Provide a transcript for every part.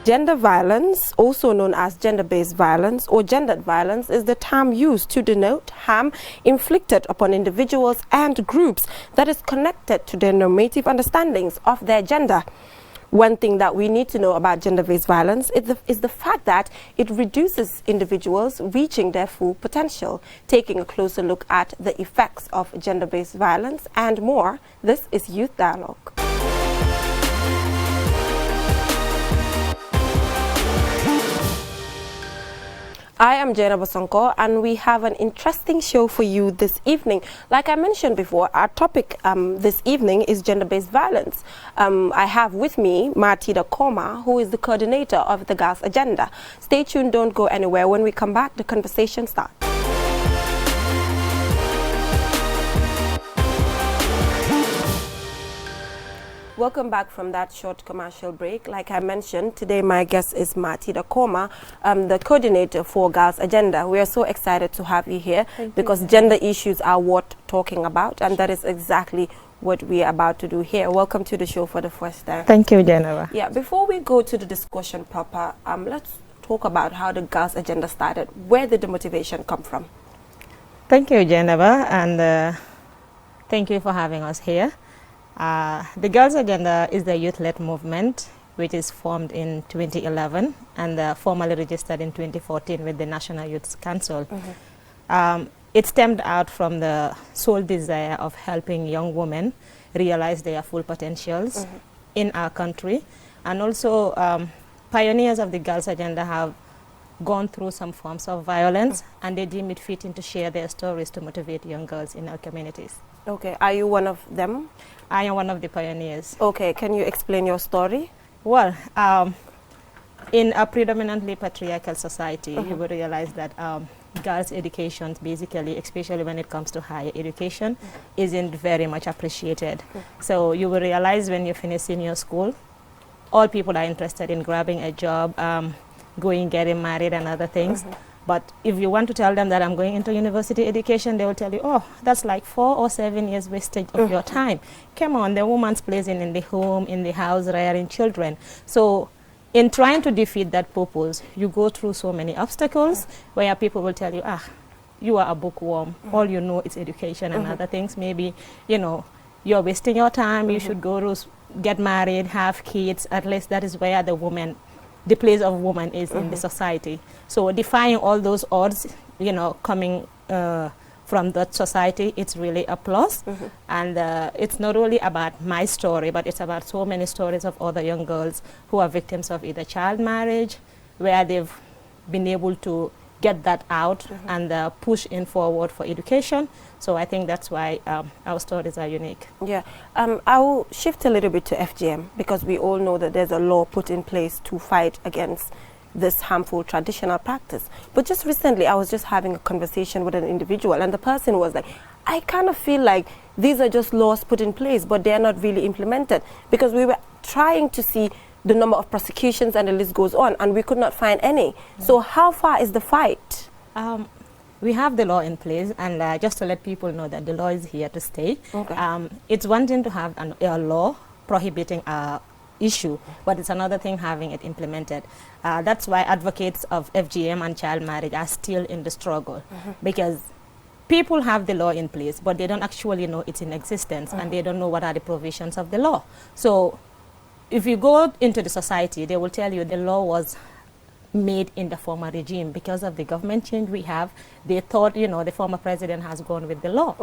Gender violence, also known as gender-based violence or gendered violence, is the term used to denote harm inflicted upon individuals and groups that is connected to their normative understandings of their gender. One thing that we need to know about gender-based violence is the fact that it reduces individuals reaching their full potential. Taking a closer look at the effects of gender-based violence and more, this is Youth Dialogue. I am Jena Bosonko, and we have an interesting show for you this evening. Like I mentioned before, our topic this evening is gender-based violence. I have with me Martida Koma, who is the coordinator of the Girls Agenda. Stay tuned, don't go anywhere. When we come back, the conversation starts. Welcome back from that short commercial break. Like I mentioned, today my guest is Martida Koma, the coordinator for Girls Agenda. We are so excited to have you here because gender issues are worth talking about, and that is exactly what we are about to do here. Welcome to the show for the first time. Thank you, Geneva. Yeah, before we go to the discussion proper, let's talk about how the Girls Agenda started. Where did the motivation come from? Thank you, Geneva, and thank you for having us here. The Girls Agenda is the youth-led movement which is formed in 2011 and formally registered in 2014 with the National Youth Council. It stemmed out from the sole desire of helping young women realize their full potentials in our country, and also pioneers of the Girls Agenda have gone through some forms of violence and they deem it fitting to share their stories to motivate young girls in our communities. Okay, are you one of them? I am one of the pioneers. Okay, can you explain your story? Well, in a predominantly patriarchal society, you will realize that girls' education, basically, especially when it comes to higher education, isn't very much appreciated. So you will realize when you finish senior school, all people are interested in grabbing a job, going, getting married and other things. But if you want to tell them that I'm going into university education, they will tell you, oh, that's like 4 or 7 years wastage of your time. Come on, the woman's place in the home, in the house, rearing children. So in trying to defeat that purpose, you go through so many obstacles where people will tell you, you are a bookworm. All you know is education and other things. Maybe, you know, you're wasting your time. You should go to get married, have kids. At least that is where the place of woman is in the society. So defying all those odds, you know, coming from that society, it's really a plus. And it's not only about my story, but it's about so many stories of other young girls who are victims of either child marriage, where they've been able to get that out and push in forward for education. So I think that's why our stories are unique. Yeah, I will shift a little bit to FGM because we all know that there's a law put in place to fight against this harmful traditional practice. But just recently, I was just having a conversation with an individual, and the person was like, I kind of feel like these are just laws put in place, but they're not really implemented, because we were trying to see the number of prosecutions and the list goes on, and we could not find any. So how far is the fight? We have the law in place, and just to let people know that the law is here to stay. It's one thing to have a law prohibiting a issue, but it's another thing having it implemented. That's why advocates of FGM and child marriage are still in the struggle, because people have the law in place, but they don't actually know it's in existence, and they don't know what are the provisions of the law. So if you go into the society, they will tell you the law was made in the former regime. Because of the government change we have, they thought, you know, the former president has gone with the law.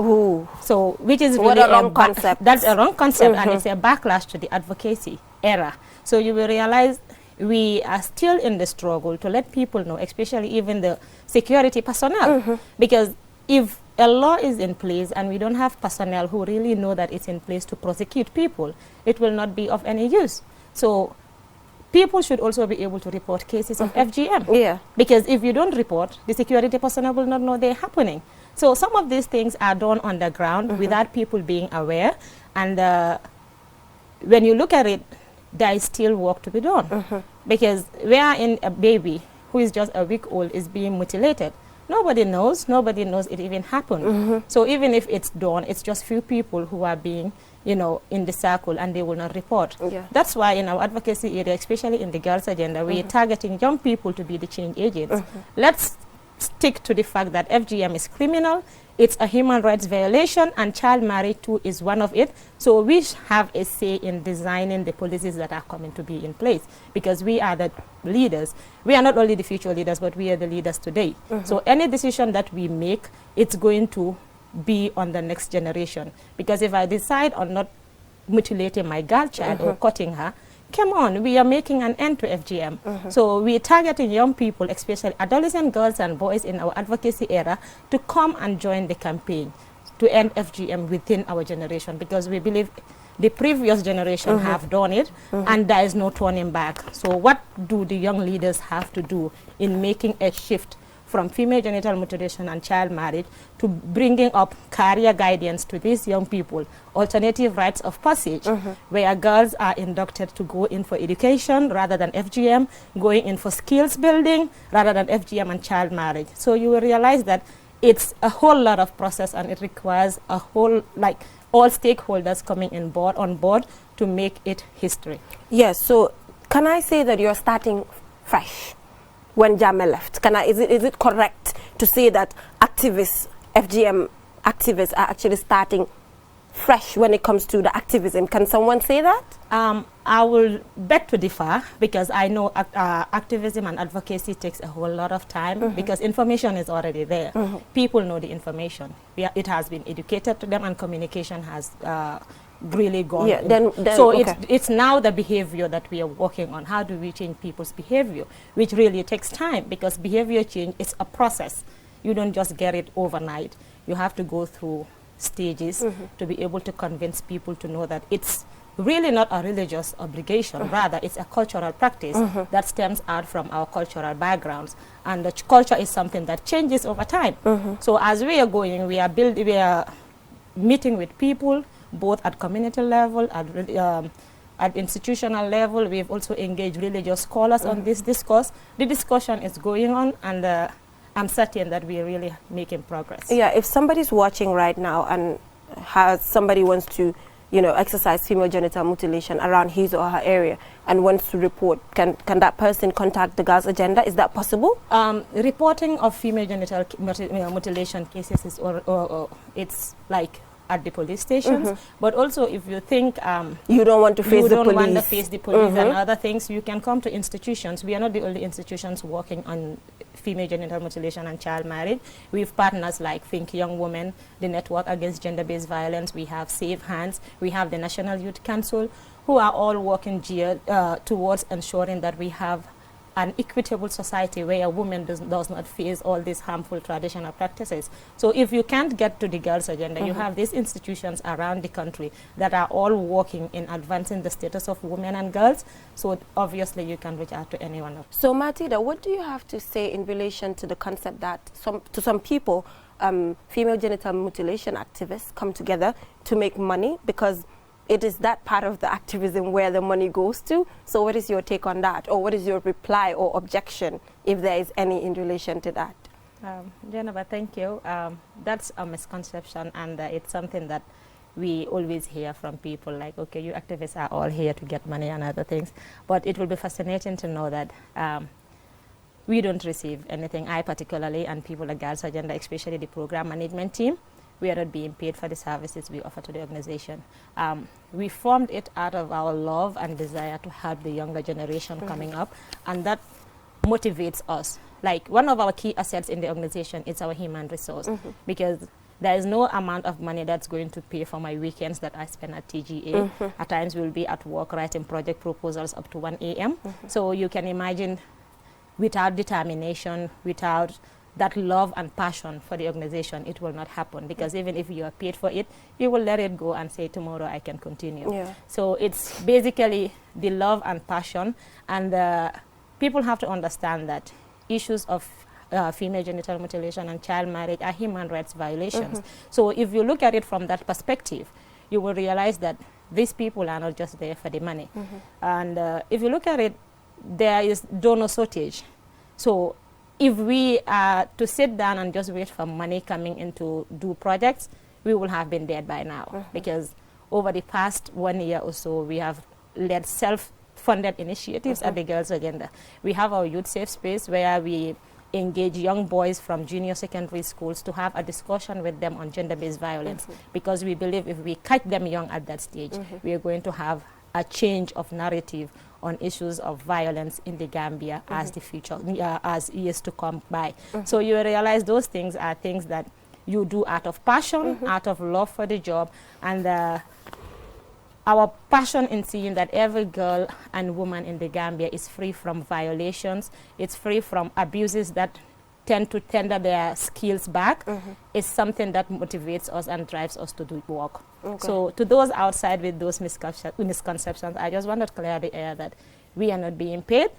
So, which is really a wrong concept. That's a wrong concept, and it's a backlash to the advocacy era. So you will realize we are still in the struggle to let people know, especially even the security personnel, because if a law is in place and we don't have personnel who really know that it's in place to prosecute people, it will not be of any use. So people should also be able to report cases of FGM. Because if you don't report, the security personnel will not know they're happening. So some of these things are done on the ground without people being aware. And when you look at it, there is still work to be done. Because wherein a baby who is just a week old is being mutilated, nobody knows it even happened. So even if it's done, it's just few people who are being, you know, in the circle, and they will not report. That's why in our advocacy area, especially in the girls agenda, we are targeting young people to be the change agents. Let's stick to the fact that FGM is criminal, it's a human rights violation, and child marriage too is one of it. So we have a say in designing the policies that are coming to be in place, because we are the leaders. We are not only the future leaders, but we are the leaders today. So any decision that we make, it's going to be on the next generation. Because if I decide on not mutilating my girl child or cutting her, come on, we are making an end to FGM. So we're targeting young people, especially adolescent girls and boys in our advocacy era, to come and join the campaign to end FGM within our generation, because we believe the previous generation have done it, and there is no turning back. So what do the young leaders have to do in making a shift from female genital mutilation and child marriage to bringing up career guidance to these young people, alternative rites of passage, where girls are inducted to go in for education rather than FGM, going in for skills building rather than FGM and child marriage. So you will realize that it's a whole lot of process, and it requires a whole, like, all stakeholders coming on board to make it history. Yes, so can I say that you're starting fresh? When Jammeh left, is it correct to say that activists, FGM activists, are actually starting fresh when it comes to the activism? Can someone say that? I will beg to differ, because I know activism and advocacy takes a whole lot of time, because information is already there. People know the information. It has been educated to them, and communication has really gone. So it's now the behavior that we are working on. How do we change people's behavior, which really takes time, because behavior change is a process. You don't just get it overnight. You have to go through stages to be able to convince people to know that it's really not a religious obligation, rather it's a cultural practice that stems out from our cultural backgrounds, and the culture is something that changes over time. So as we are going, we are meeting with people, both at community level, at institutional level. We've also engaged religious scholars on this discourse. The discussion is going on, and I'm certain that we're really making progress. Yeah, if somebody's watching right now and somebody wants to, you know, exercise female genital mutilation around his or her area and wants to report, can that person contact the Girls Agenda? Is that possible? Reporting of female genital mutilation cases is, it's like at the police stations, but also if you think you don't want to face the police, want to face the police and other things, you can come to institutions. We are not the only institutions working on female genital mutilation and child marriage. We have partners like Think Young Women, the Network Against Gender-Based Violence, we have Save Hands, we have the National Youth Council, who are all working towards ensuring that we have an equitable society where a woman does not face all these harmful traditional practices. So if you can't get to the Girls Agenda, you have these institutions around the country that are all working in advancing the status of women and girls. So obviously you can reach out to anyone else. So Matilda, what do you have to say in relation to the concept that to some people, female genital mutilation activists come together to make money, because it is that part of the activism where the money goes to? So what is your take on that? Or what is your reply or objection, if there is any, in relation to that? Jennifer, thank you. That's a misconception, and it's something that we always hear from people, like, okay, you activists are all here to get money and other things. But it will be fascinating to know that we don't receive anything. I particularly, and people at Girls Agenda, especially the program management team, we are not being paid for the services we offer to the organization. We formed it out of our love and desire to help the younger generation coming up, and that motivates us. Like, one of our key assets in the organization is our human resource, because there is no amount of money that's going to pay for my weekends that I spend at TGA. At times we'll be at work writing project proposals up to 1 a.m. So you can imagine, without determination, without that love and passion for the organization, it will not happen, because even if you are paid for it, you will let it go and say, tomorrow I can continue. So it's basically the love and passion, and people have to understand that issues of female genital mutilation and child marriage are human rights violations. So if you look at it from that perspective, you will realize that these people are not just there for the money. And if you look at it, there is donor shortage. So if we are to sit down and just wait for money coming in to do projects, we will have been dead by now. Because over the past 1 year or so, we have led self-funded initiatives at the Girls Agenda. We have our youth safe space where we engage young boys from junior secondary schools to have a discussion with them on gender-based violence, because we believe if we catch them young at that stage, we are going to have a change of narrative on issues of violence in the Gambia as the future, as years to come by. So you realize those things are things that you do out of passion, out of love for the job, and our passion in seeing that every girl and woman in the Gambia is free from violations, it's free from abuses that tend to tender their skills back, is something that motivates us and drives us to do work. So to those outside with those misconceptions, I just want to clear the air that we are not being paid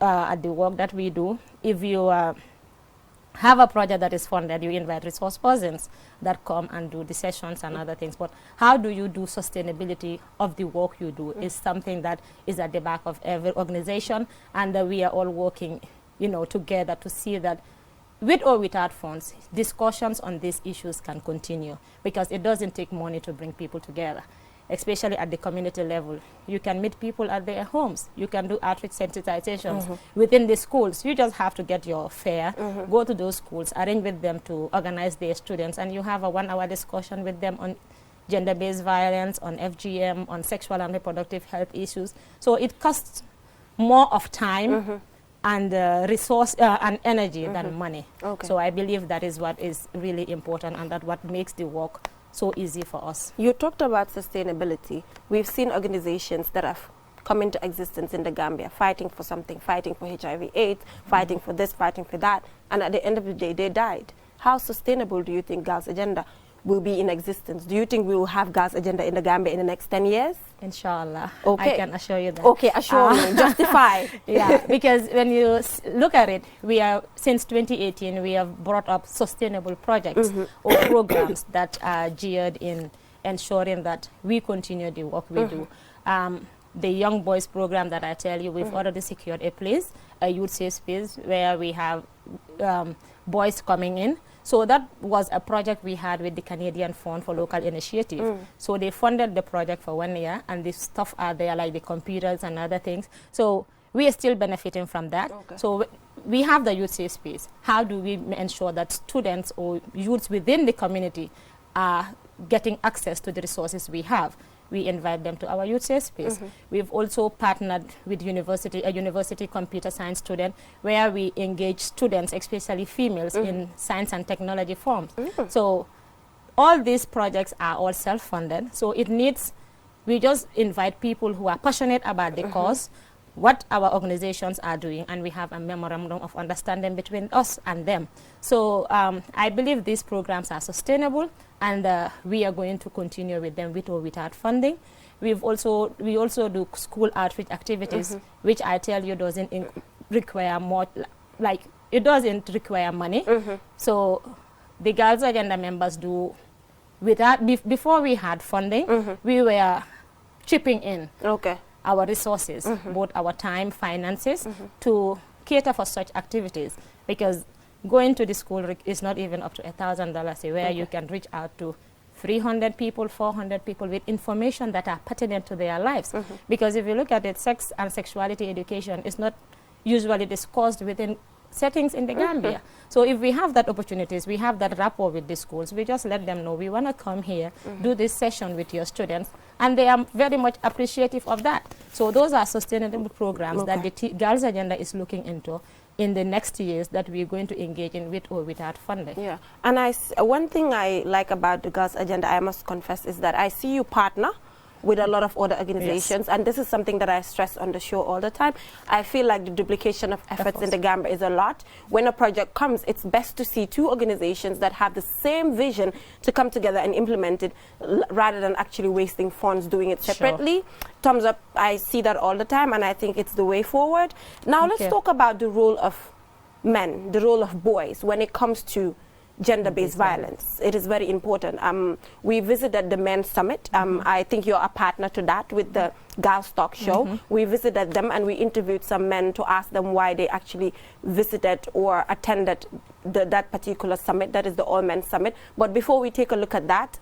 at the work that we do. If you have a project that is funded, you invite resource persons that come and do the sessions and other things. But how do you do sustainability of the work you do is something that is at the back of every organization, and we are all working, together to see that with or without funds, discussions on these issues can continue, because it doesn't take money to bring people together, especially at the community level. You can meet people at their homes. You can do outreach sensitizations within the schools. You just have to get your fare, go to those schools, arrange with them to organize their students, and you have a 1-hour discussion with them on gender-based violence, on FGM, on sexual and reproductive health issues. So it costs more of time and resource and energy than money. So I believe that is what is really important, and that what makes the work so easy for us. You talked about sustainability. We've seen organizations that have come into existence in the Gambia fighting for something, fighting for HIV/AIDS, fighting for this, fighting for that, and at the end of the day, they died. How sustainable do you think Girls Agenda will be in existence? Do you think we will have Girls Agenda in the Gambia in the next 10 years? Inshallah. Okay. I can assure you that. Okay, assure me. Justify. Yeah, because when you look at it, since 2018, we have brought up sustainable projects or programs that are geared in ensuring that we continue the work we do. The Young Boys program that I tell you, we've already secured a place, a youth safe space, where we have boys coming in. So that was a project we had with the Canadian Fund for Local Initiative. So they funded the project for 1 year, and the stuff are there, like the computers and other things. So we are still benefiting from that. So we have the youth safe space. How do we ensure that students or youths within the community are getting access to the resources we have? We invite them to our youth safe space. We've also partnered with a university computer science student, where we engage students, especially females, in science and technology forms. So all these projects are all self-funded. So we just invite people who are passionate about the cause, what our organizations are doing, and we have a memorandum of understanding between us and them. So I believe these programs are sustainable, and we are going to continue with them with or without funding. We also do school outreach activities, which I tell you doesn't require more, like it doesn't require money. So the Girls Agenda members do, before we had funding, we were chipping in our resources, both our time, finances, to cater for such activities, because going to the school is not even up to $1,000 where you can reach out to 300 people, 400 people with information that are pertinent to their lives. Because if you look at it, sex and sexuality education is not usually discussed within settings in the Gambia. So if we have that opportunities, we have that rapport with the schools, we just let them know we want to come here, do this session with your students, and they are very much appreciative of that. So those are sustainable programs that the Girls Agenda is looking into in the next years, that we're going to engage in with or without funding. Yeah, and one thing I like about the Girls Agenda, I must confess, is that I see you partner with a lot of other organizations, and this is something that I stress on the show all the time. I feel like the duplication of efforts in the Gambia is a lot. When a project comes, it's best to see two organizations that have the same vision to come together and implement it, rather than actually wasting funds doing it separately. Thumbs up, I see that all the time, and I think it's the way forward. Now let's talk about the role of men, the role of boys when it comes to gender-based violence. It is very important. We visited the Men's Summit. I think you're a partner to that with the Girls Talk Show. We visited them and we interviewed some men to ask them why they actually visited or attended that particular summit, that is the All Men Summit. But before we take a look at that,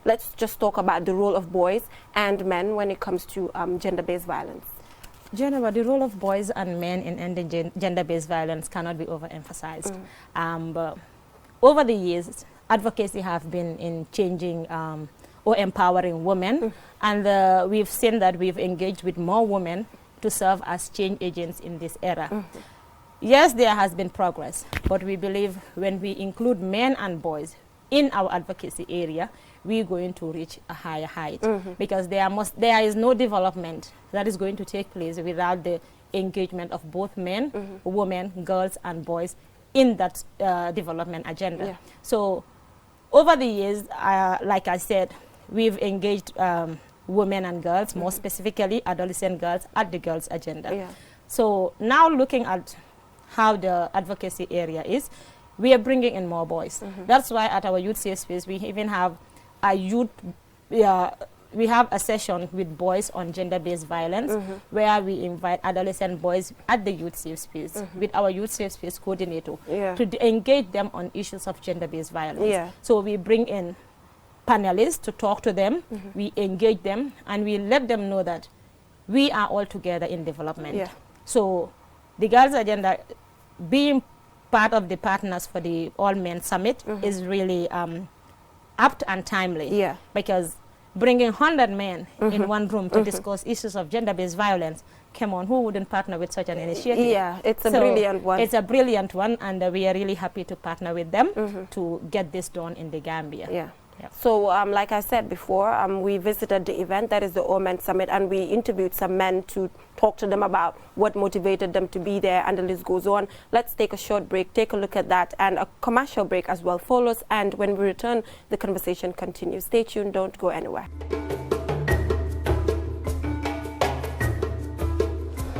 let's just talk about the role of boys and men when it comes to gender-based violence. Jennifer, the role of boys and men in ending gender-based violence cannot be overemphasized. But over the years, advocacy have been in changing or empowering women, and we've seen that we've engaged with more women to serve as change agents in this era. Yes, there has been progress, but we believe when we include men and boys in our advocacy area, we're going to reach a higher height, because there is no development that is going to take place without the engagement of both men, women, girls, and boys in that development agenda. So over the years, like I said, we've engaged women and girls, more specifically adolescent girls, at the girls agenda. So now looking at how the advocacy area is, we are bringing in more boys. That's why at our youth safe space, we even have a youth, we have a session with boys on gender-based violence, where we invite adolescent boys at the youth safe space with our youth safe space coordinator to engage them on issues of gender-based violence. So we bring in panelists to talk to them, we engage them, and we let them know that we are all together in development. So the Girls Agenda, being part of the partners for the All Men Summit, is really apt and timely, because bringing 100 men in one room to discuss issues of gender-based violence, come on, who wouldn't partner with such an initiative? It's a brilliant one. It's a brilliant one, and we are really happy to partner with them to get this done in the Gambia. So like I said before, we visited the event, that is the All Men Summit, and we interviewed some men to talk to them about what motivated them to be there, and the list goes on. Let's take a short break, take a look at that, and a commercial break as well follows, and when we return, the conversation continues. Stay tuned, don't go anywhere.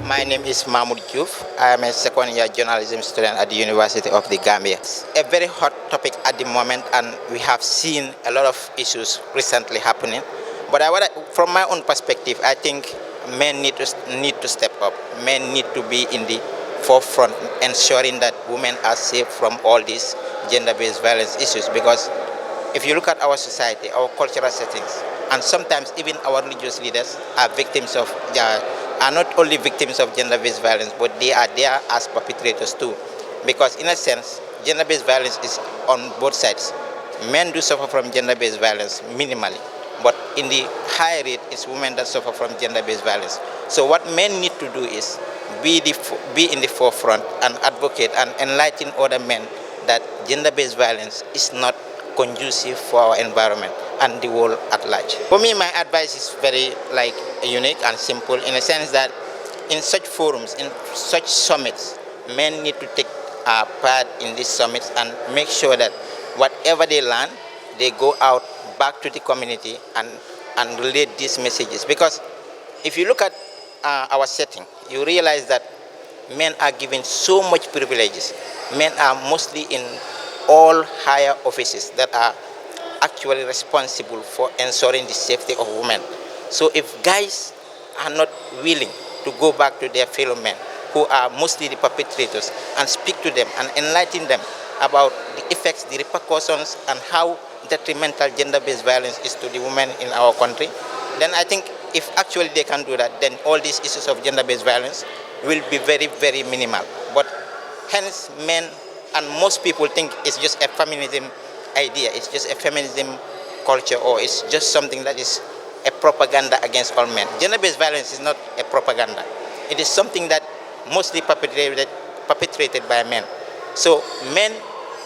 My name is Mahmoud Diouf. I am a second-year journalism student at the University of the Gambia. It's a very hot topic at the moment, and we have seen a lot of issues recently happening. But from my own perspective, I think men need to step up. Men need to be in the forefront, ensuring that women are safe from all these gender-based violence issues. Because if you look at our society, our cultural settings, and sometimes even our religious leaders are victims of are not only victims of gender-based violence, but they are there as perpetrators too. Because in a sense, gender-based violence is on both sides. Men do suffer from gender-based violence minimally, but in the high rate, it's women that suffer from gender-based violence. So what men need to do is be in the forefront and advocate and enlighten other men that gender-based violence is not conducive for our environment and the world at large. For me, my advice is very unique and simple, in a sense that in such forums, in such summits, men need to take part in these summits and make sure that whatever they learn, they go out back to the community and relate these messages. Because if you look at our setting, you realize that men are given so much privileges. Men are mostly in all higher offices that are actually responsible for ensuring the safety of women. So if guys are not willing to go back to their fellow men, who are mostly the perpetrators, and speak to them and enlighten them about the effects, the repercussions, and how detrimental gender-based violence is to the women in our country, then I think if actually they can do that, then all these issues of gender-based violence will be very, very minimal. But hence, men and most people think it's just a feminism idea, it's just a feminism culture, or it's just something that is a propaganda against all men. Gender-based violence is not a propaganda. It is something that mostly perpetrated by men. So men,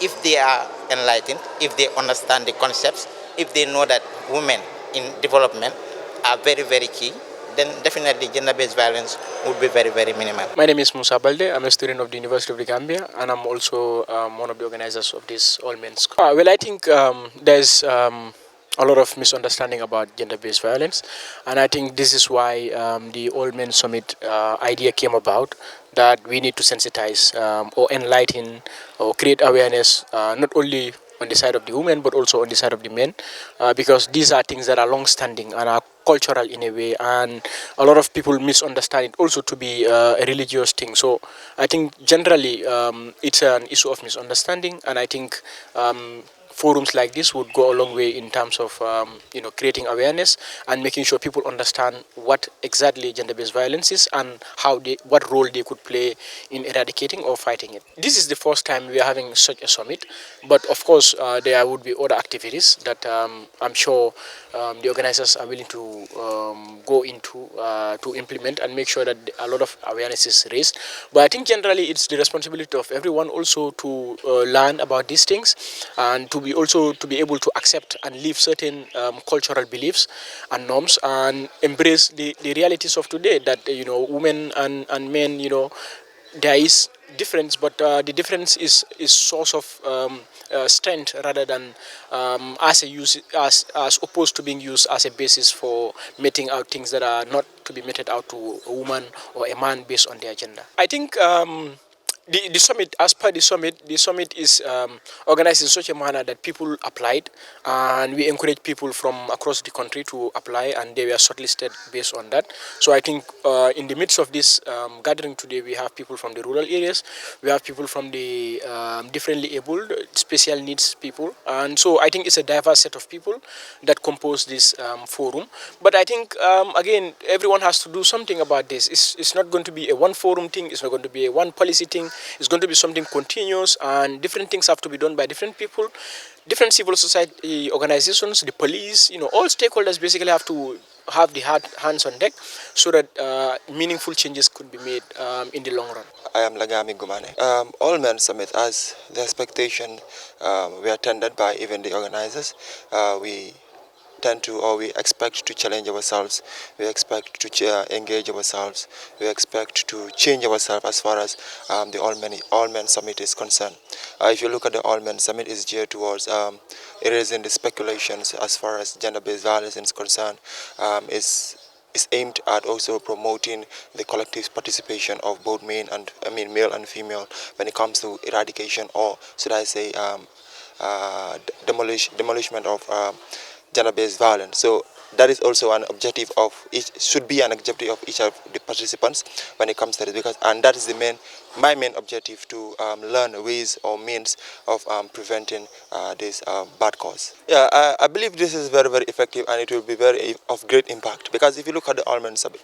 if they are enlightened, if they understand the concepts, if they know that women in development are very, very key, then definitely gender-based violence would be very, very minimal. My name is Musa Balde. I'm a student of the University of the Gambia, and I'm also one of the organizers of this All Men's. Well, I think there's a lot of misunderstanding about gender-based violence, and I think this is why the All Men Summit idea came about, that we need to sensitize or enlighten or create awareness not only on the side of the women, but also on the side of the men, because these are things that are long-standing and are cultural in a way, and a lot of people misunderstand it also to be a religious thing. So I think generally it's an issue of misunderstanding, and I think forums like this would go a long way in terms of creating awareness and making sure people understand what exactly gender-based violence is and what role they could play in eradicating or fighting it. This is the first time we are having such a summit, but of course there would be other activities that I'm sure the organizers are willing to go into to implement and make sure that a lot of awareness is raised. But I think generally it's the responsibility of everyone also to learn about these things and to be able to accept and live certain cultural beliefs and norms and embrace the realities of today, that women and men, there is difference, but the difference is source of strength rather than as opposed to being used as a basis for meting out things that are not to be meted out to a woman or a man based on their gender. I think the summit, as per the summit is organized in such a manner that people applied, and we encourage people from across the country to apply, and they were shortlisted based on that. So I think in the midst of this gathering today, we have people from the rural areas, we have people from the differently abled, special needs people, and so I think it's a diverse set of people that compose this forum. But I think again, everyone has to do something about this. It's not going to be a one forum thing, it's not going to be a one policy thing. It's going to be something continuous, and different things have to be done by different people, different civil society organizations, the police, all stakeholders basically have to have the hands on deck so that meaningful changes could be made in the long run. I am Lagami Gumane. All Men Summit, as the expectation, we are attended by even the organizers. We expect to challenge ourselves, we expect to engage ourselves, we expect to change ourselves as far as the All Men Summit is concerned. If you look at the All Men Summit, is geared towards erasing the speculations as far as gender-based violence is concerned, is aimed at also promoting the collective participation of both male and female when it comes to eradication, or should I say demolishment of gender-based violence. So that is also an objective of should be an objective of each of the participants when it comes to this, and that is my main objective, to learn ways or means of preventing this bad cause. Yeah, I believe this is very, very effective, and it will be very of great impact, because if you look at the All Men Summit,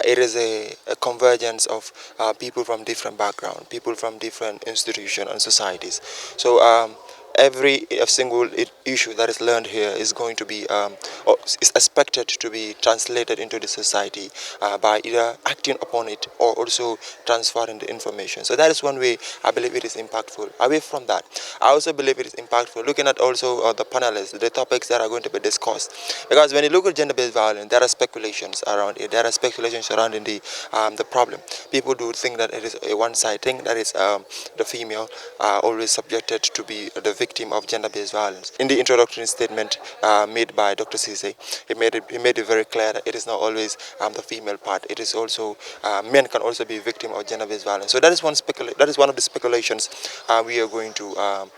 it is a convergence of people from different backgrounds, people from different institutions and societies. So every single issue that is learned here is going to be or is expected to be translated into the society by either acting upon it or also transferring the information. So that is one way I believe it is impactful. Away from that, I also believe it is impactful looking at also the panelists, the topics that are going to be discussed. Because when you look at gender-based violence, there are speculations around it. There are speculations surrounding the problem. People do think that it is a one-side thing, that is the female are always subjected to be the victim of gender-based violence. In the introductory statement made by Dr. Cisse, he made it very clear that it is not always the female part. It is also men can also be victim of gender-based violence. So that is one of the speculations we are going to.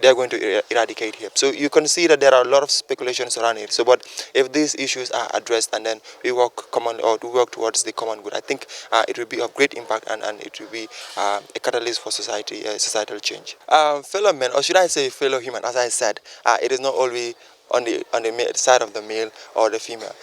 They are going to eradicate here. So you can see that there are a lot of speculations around it. So, but if these issues are addressed and then we work towards the common good, I think it will be of great impact, and it will be a catalyst for societal change. Fellow men, or should I say fellow human, as I said, it is not always on the side of the male or the female.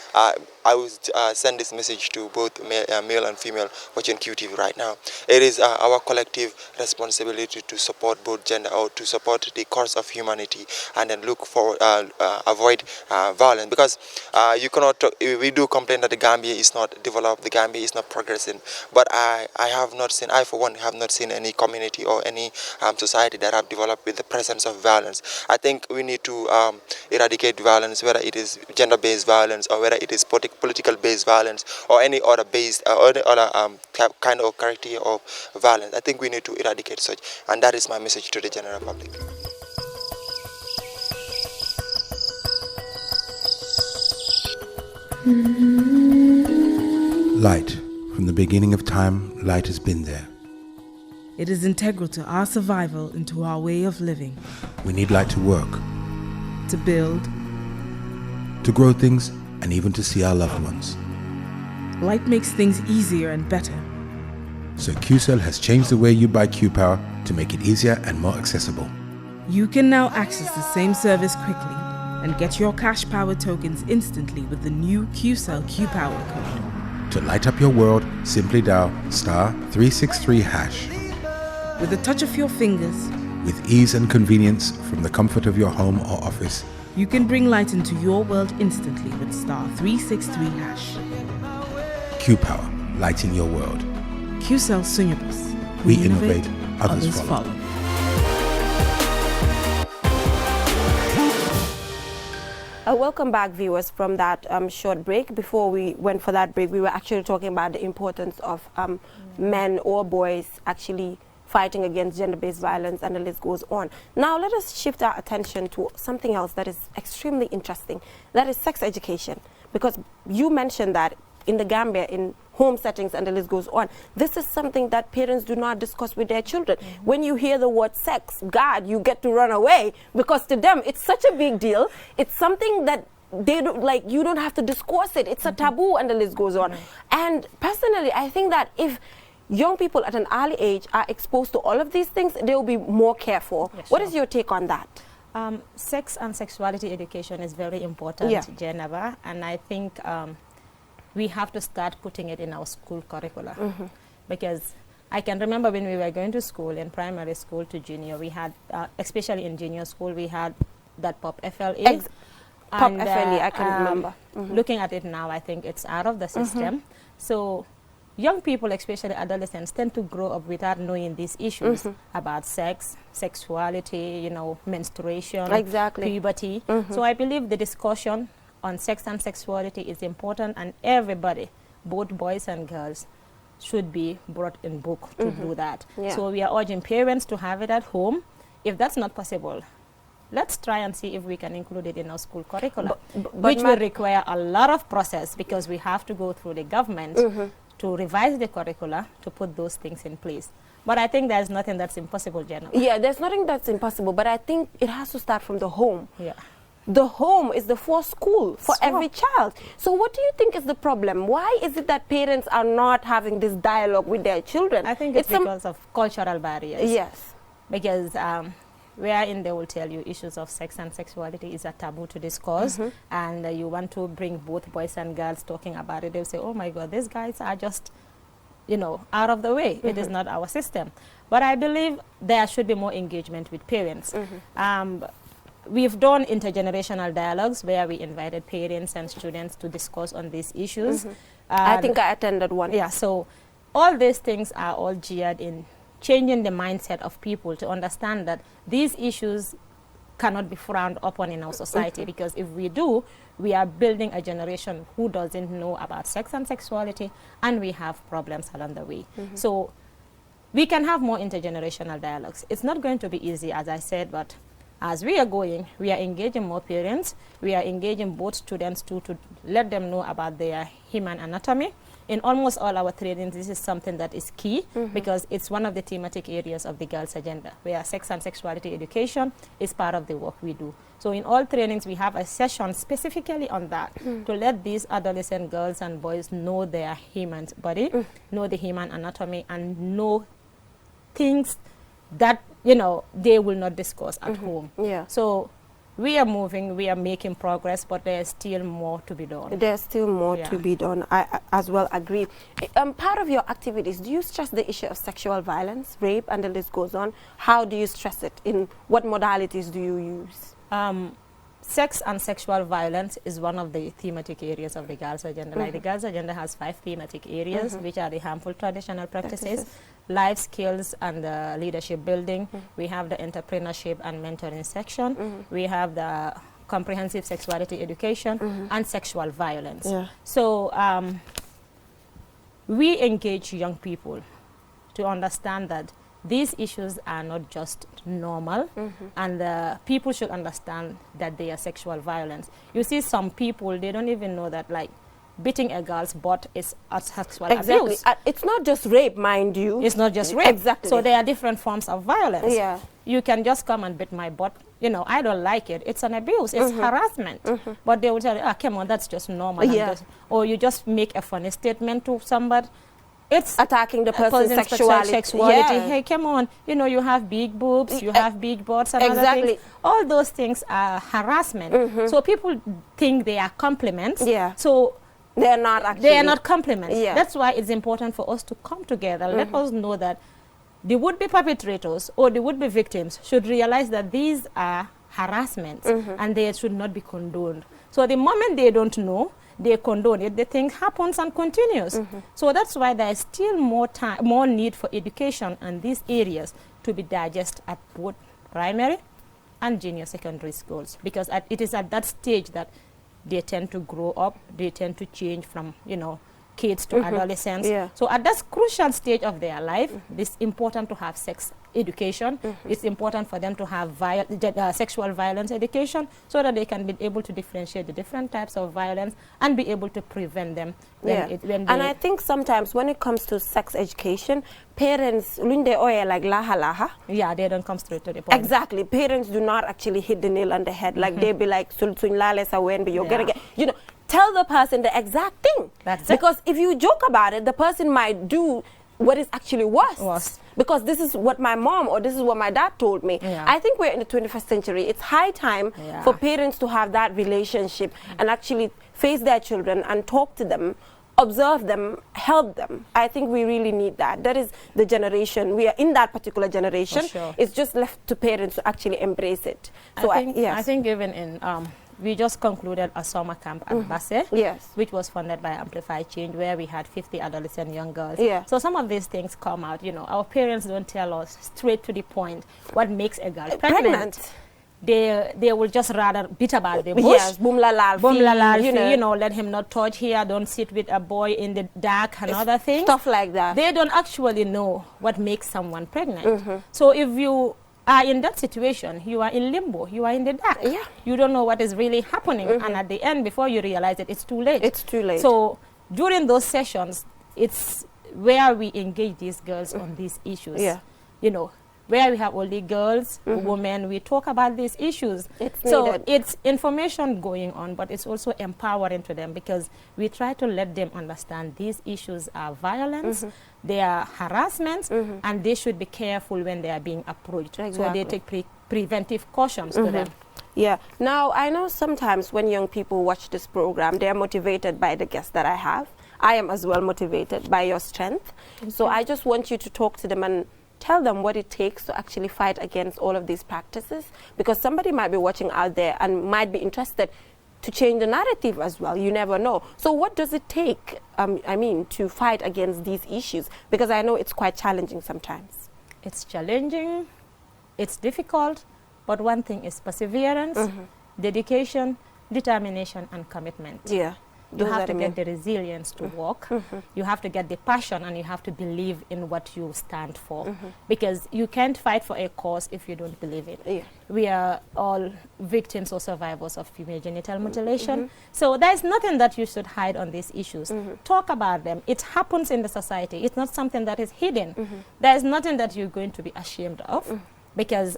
I will send this message to both male and female watching QTV right now. It is our collective responsibility to support both gender, or to support the cause of humanity, and then look for avoid violence. Because you cannot talk, we do complain that the Gambia is not developed, the Gambia is not progressing, but I for one have not seen any community or any society that have developed with the presence of violence. I think we need to eradicate violence, whether it is gender-based violence or whether it is political-based violence or any other kind of character of violence. I think we need to eradicate such, and that is my message to the general public. Light. From the beginning of time, light has been there. It is integral to our survival and to our way of living. We need light to work, To build, to grow things, and even to see our loved ones. light makes things easier and better. So QCell has changed the way you buy Q-Power to make it easier and more accessible. You can now access the same service quickly and get your cash power tokens instantly with the new QCell Q-Power code. To light up your world, simply dial *363#. With a touch of your fingers, With ease and convenience from the comfort of your home or office, you can bring light into your world instantly with *363#. Q-Power, lighting your world. QCell Sunyabus. We innovate, others follow. Welcome back, viewers, from that short break. Before we went for that break, we were actually talking about the importance of men or boys actually fighting against gender-based violence, and the list goes on. Now, let us shift our attention to something else that is extremely interesting. That is sex education. Because you mentioned that in the Gambia, in home settings, and the list goes on. This is something that parents do not discuss with their children. When you hear the word sex, God, you get to run away, because to them it's such a big deal. It's something that they don't, like, you don't have to discourse it. It's a taboo, and the list goes on. And personally, I think that if young people at an early age are exposed to all of these things, they will be more careful. Yes, What sure. is your take on that? Sex and sexuality education is very important, Yeah. Geneva, and I think we have to start putting it in our school curricula. Because I can remember when we were going to school, in primary school to junior, we had, especially in junior school, we had that POP FLA. POP And, FLA, I can remember. Looking at it now, I think it's out of the system. So young people, especially adolescents, tend to grow up without knowing these issues about sex, sexuality, you know, menstruation, Exactly. puberty. So I believe the discussion on sex and sexuality is important, and everybody, both boys and girls, should be brought in book to do that. Yeah. So we are urging parents to have it at home. If that's not possible, let's try and see if we can include it in our school curriculum, which will require a lot of process, because we have to go through the government to revise the curricula to put those things in place. But I think there's nothing that's impossible, Jenna. Yeah, there's nothing that's impossible, but I think it has to start from the home. Yeah. The home is the first school for Sure. every child. So what do you think is the problem? Why is it that parents are not having this dialogue with their children? I think it's because of cultural barriers. Yes. Because wherein they will tell you issues of sex and sexuality is a taboo to discuss, and you want to bring both boys and girls talking about it, they'll say, oh my God, these guys are just, you know, out of the way. It is not our system. But I believe there should be more engagement with parents. We've done intergenerational dialogues where we invited parents and students to discuss on these issues. I think I attended one. Yeah, so all these things are all geared in changing the mindset of people to understand that these issues cannot be frowned upon in our society, because if we do, we are building a generation who doesn't know about sex and sexuality, and we have problems along the way. So we can have more intergenerational dialogues. It's not going to be easy, as I said, but as we are going, we are engaging more parents. We are engaging both students too, to let them know about their human anatomy. In almost all our trainings, this is something that is key, because it's one of the thematic areas of the girls' agenda, where sex and sexuality education is part of the work we do. So in all trainings, we have a session specifically on that, to let these adolescent girls and boys know their human body, know the human anatomy, and know things that, you know, they will not discuss at home. Yeah. So we are moving, we are making progress, but there's still more to be done. There's still more Yeah. to be done. I as well agree. Part of your activities, do you stress the issue of sexual violence, rape, and the list goes on? How do you stress it? In what modalities do you use? Sex and sexual violence is one of the thematic areas of the girls' agenda. Like the girls' agenda has 5 thematic areas, which are the harmful traditional practices, life skills and leadership building. We have the entrepreneurship and mentoring section. We have the comprehensive sexuality education and sexual violence. Yeah. So we engage young people to understand that these issues are not just normal, and people should understand that they are sexual violence. You see some people, they don't even know that, like, beating a girl's butt is a sexual Exactly. abuse. It's not just rape, mind you. It's not just rape. Exactly. So there are different forms of violence. Yeah. You can just come and beat my butt. You know, I don't like it. It's an abuse. It's harassment. But they will tell you, come on, that's just normal. Yeah. Or you just make a funny statement to somebody. It's attacking the person's sexuality. Yeah. Hey, come on. You know, you have big boobs, you have big butts and other things. All those things are harassment. So people think they are compliments. Yeah. So they're not actually. they are not compliments. Yeah. That's why it's important for us to come together. Let us know that the would-be perpetrators or the would-be victims should realize that these are harassments and they should not be condoned. So the moment they don't know, they condone it, the thing happens and continues. So that's why there is still more need for education in these areas to be digested at both primary and junior secondary schools, because it is at that stage that they tend to grow up, they tend to change from, you know, kids to adolescents. Yeah. So at that crucial stage of their life, it's important to have sex education. It's important for them to have sexual violence education so that they can be able to differentiate the different types of violence and be able to prevent them. And I think sometimes when it comes to sex education, parents, like laha laha. Yeah, they don't come straight to the point. Exactly. Parents do not actually hit the nail on the head. Like they be like, you're gonna get, you know, tell the person the exact thing. That's because if you joke about it, the person might do what is actually worse. Because this is what my mom or this is what my dad told me. I think we're in the 21st century. It's high time for parents to have that relationship and actually face their children and talk to them, observe them, help them. I think we really need that. That is the generation. We are in that particular generation. It's just left to parents to actually embrace it. So I think even in we just concluded a summer camp at Basse, which was funded by Amplify Change, where we had 50 adolescent young girls. So some of these things come out, you know, our parents don't tell us straight to the point what makes a girl pregnant. They will just rather beat about the bush. Yes, boom la la, you know, let him not touch here, don't sit with a boy in the dark and other things. Stuff like that. They don't actually know what makes someone pregnant. So if you are in that situation, you are in limbo, you are in the dark. You don't know what is really happening, and at the end, before you realize it, it's too late. It's too late. So during those sessions, it's where we engage these girls on these issues. You know, where we have only girls, women, we talk about these issues. So it's information going on, but it's also empowering to them, because we try to let them understand these issues are violence, they are harassments, and they should be careful when they are being approached. So they take preventive cautions to them. Yeah. Now, I know sometimes when young people watch this program, they are motivated by the guests that I have. I am as well motivated by your strength. So I just want you to talk to them and tell them what it takes to actually fight against all of these practices, because somebody might be watching out there and might be interested to change the narrative as well. You never know. So what does it take, to fight against these issues? Because I know it's quite challenging sometimes. It's challenging, it's difficult, but one thing is perseverance, dedication, determination, and commitment. You have to get the resilience to work. You have to get the passion, and you have to believe in what you stand for. Because you can't fight for a cause if you don't believe it. We are all victims or survivors of female genital mutilation. So there's nothing that you should hide on these issues. Talk about them. It happens in the society. It's not something that is hidden. There's nothing that you're going to be ashamed of, because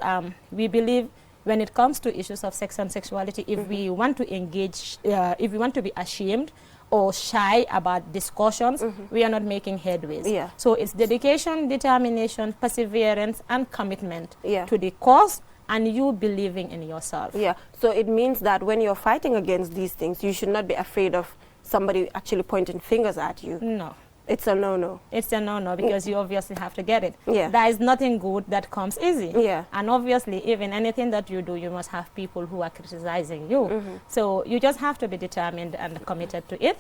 we believe when it comes to issues of sex and sexuality, if we want to engage, if we want to be ashamed or shy about discussions, we are not making headways. So it's dedication, determination, perseverance, and commitment to the cause, and you believing in yourself. So it means that when you're fighting against these things, you should not be afraid of somebody actually pointing fingers at you. No. It's a no-no. It's a no-no, because you obviously have to get it. There is nothing good that comes easy. And obviously, even anything that you do, you must have people who are criticizing you. So you just have to be determined and committed to it,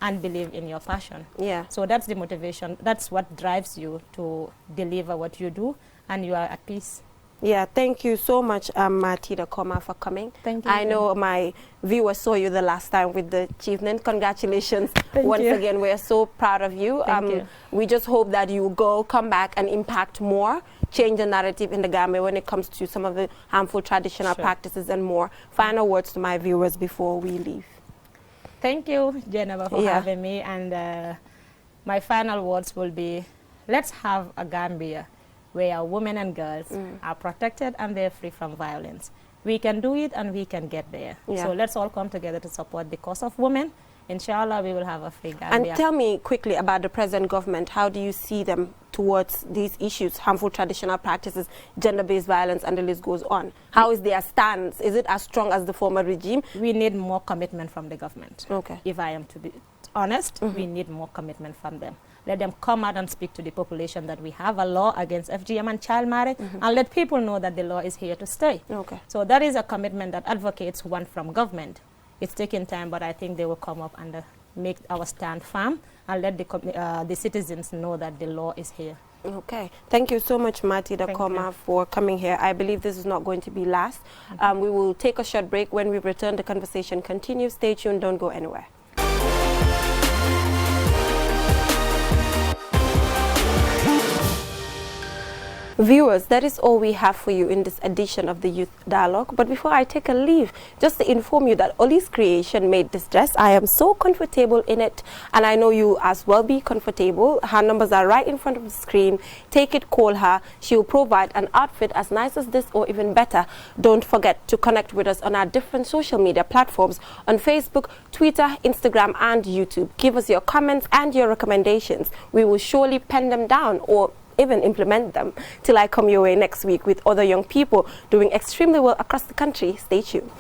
and believe in your passion. So that's the motivation. That's what drives you to deliver what you do, and you are at peace. Thank you so much, Martida Koma, for coming. Thank you. I know my viewers saw you the last time with the achievement. Congratulations. Once again, we're so proud of you. Thank you. We just hope that you come back and impact more, change the narrative in the Gambia when it comes to some of the harmful traditional practices and more. Final words to my viewers before we leave. Thank you, Jennifer, for having me. And my final words will be, let's have a Gambia where our women and girls are protected and they're free from violence. We can do it and we can get there. So let's all come together to support the cause of women. Inshallah, we will have a free Gambia. And tell me quickly about the present government. How do you see them towards these issues, harmful traditional practices, gender-based violence, and the list goes on? How is their stance? Is it as strong as the former regime? We need more commitment from the government. Okay. If I am to be honest, we need more commitment from them. Let them come out and speak to the population that we have a law against FGM and child marriage, and let people know that the law is here to stay. Okay. So that is a commitment that advocates want from government. It's taking time, but I think they will come up and make our stand firm and let the citizens know that the law is here. Okay. Thank you so much, Mati Dakoma, for coming here. I believe this is not going to be last. We will take a short break. When we return, the conversation continues. Stay tuned. Don't go anywhere. Viewers, that is all we have for you in this edition of the Youth Dialogue. But before I take a leave, just to inform you that Oli's creation made this dress. I am so comfortable in it, and I know you as well be comfortable. Her numbers are right in front of the screen. Take it, call her. She will provide an outfit as nice as this or even better. Don't forget to connect with us on our different social media platforms on Facebook, Twitter, Instagram, and YouTube. Give us your comments and your recommendations. We will surely pen them down or even implement them. Till I come your way next week with other young people doing extremely well across the country. Stay tuned.